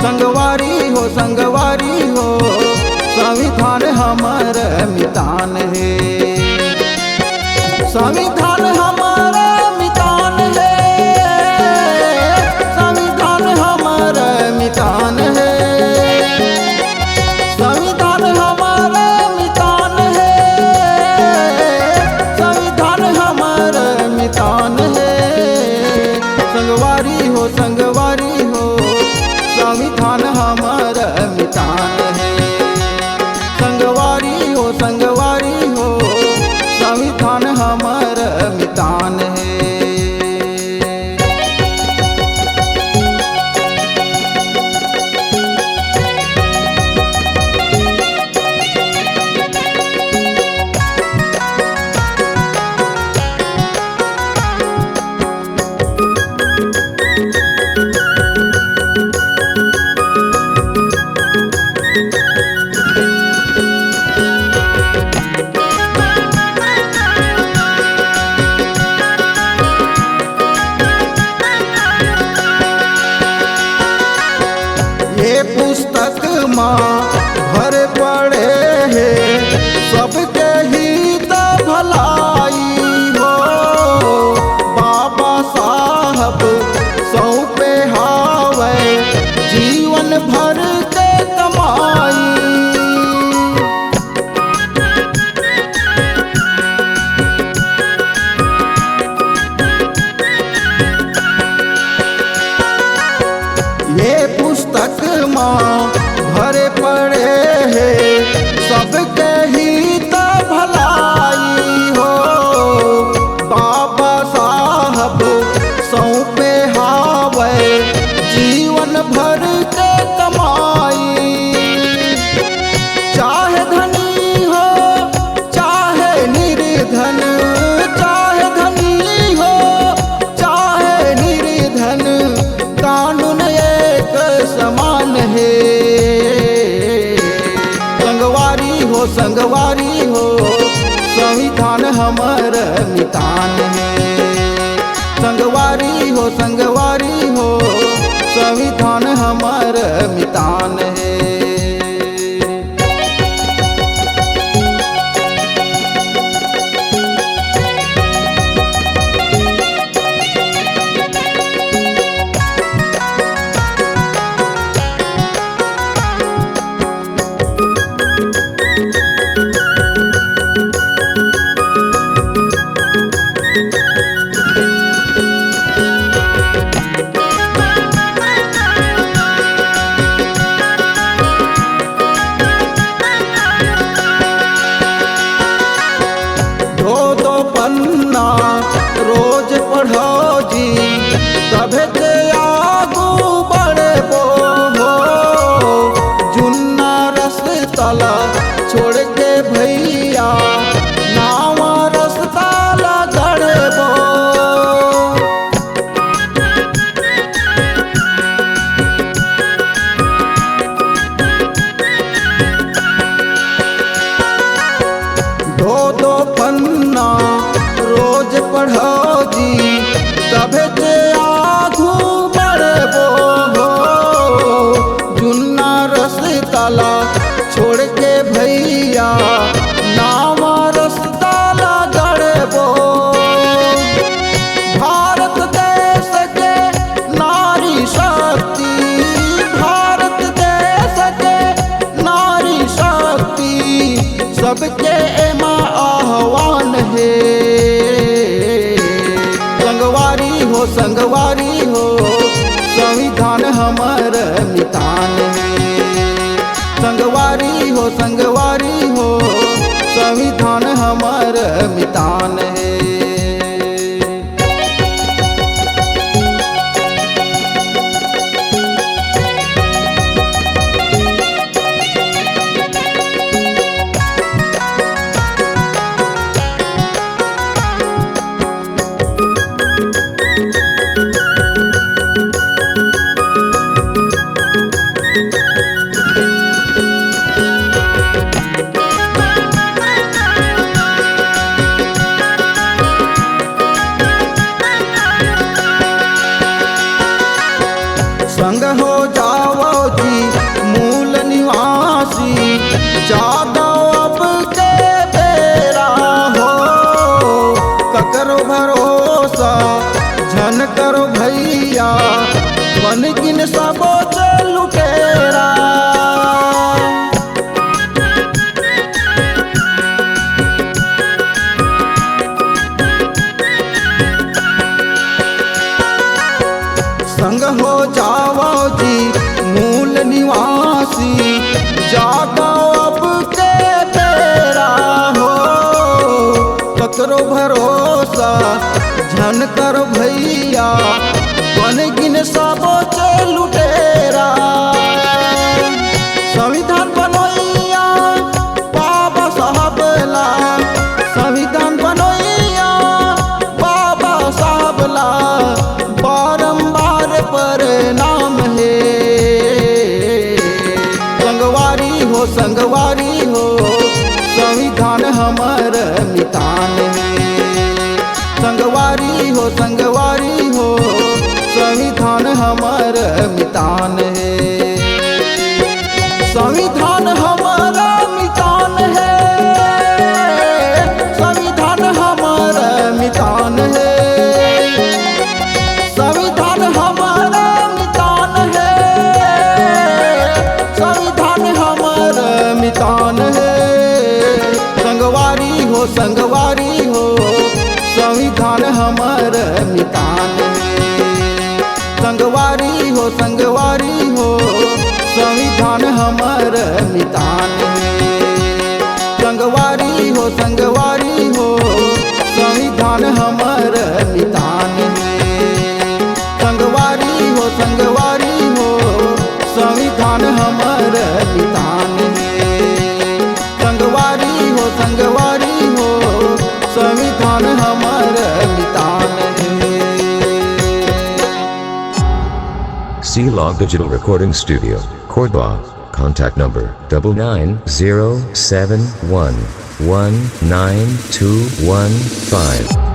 संगवारी हो संविधान हमार मितान है। संविधान हमार मितान है। संविधान हमार मितान है। संविधान हमार मितान है। संविधान हमार मितान है। संगवारी हो संविधान हमार मितान है। संगवारी हो संविधान हमार मितान है। ये पुस्तक माँ भर पड़े है सबके हित भलाई हो। बाबा साहब सौंपे हावे जीवन भर के कमाई। ये पुस्तक माँ भरे पड़े है सबके हित भलाई हो। बाबा साहब सौंपे हावे जीवन भर के कमाई। चाहे धनी हो चाहे निर्धन, चाहे धनी हो चाहे निर्धन, कानून एक समान है। संगवारी हो संविधान हमार मितान है। संगवारी हो संविधान हमार मितान है। पन्ना रोज पढ़ो जी तबे ते आगू बढ़बो हो। जुन्ना रसतला छोड़ के भैया नावा रसतला गढ़बो। दो पन्ना रोज पढ़ो जी तबे ते आगू बढ़बो हो। जुन्ना रसतला छोड़ के भैया नावा रसतला गढ़बो। भारत देश के नारी शक्ति, भारत देश के नारी शक्ति सबके एमा आह्वान है। संगवारी हो संविधान हमार मितान है। संगवारी हो संविधान हमार मितान है। जागो अब के बेरा हो, ककरो भरोसा झन कर भैया, बन गिन सबो चे लुटेरा। संविधान बनोइया बाबा साहब ला, संविधान बनोइया बाबा साहब ला, बारंबार परिणाम है। संगवारी हो संविधान हमर मितान है। संगवारी हो संविधान हमर मितान है। संविधान हमारा मितान है, संविधान हमारा मितान है। संविधान हमारा मितान है, संविधान हमारा मितान है। संगवारी हो संविधान हमारा मितान है। संगवारी हो संविधान हमर मितान है। संगवारी हो संविधान हमर मितान है। संगवारी हो संविधान हमर मितान है। संगवारी हो संविधान हमर मितान है। C-Log Digital Recording Studio, Cordoba. Contact number 9907119215.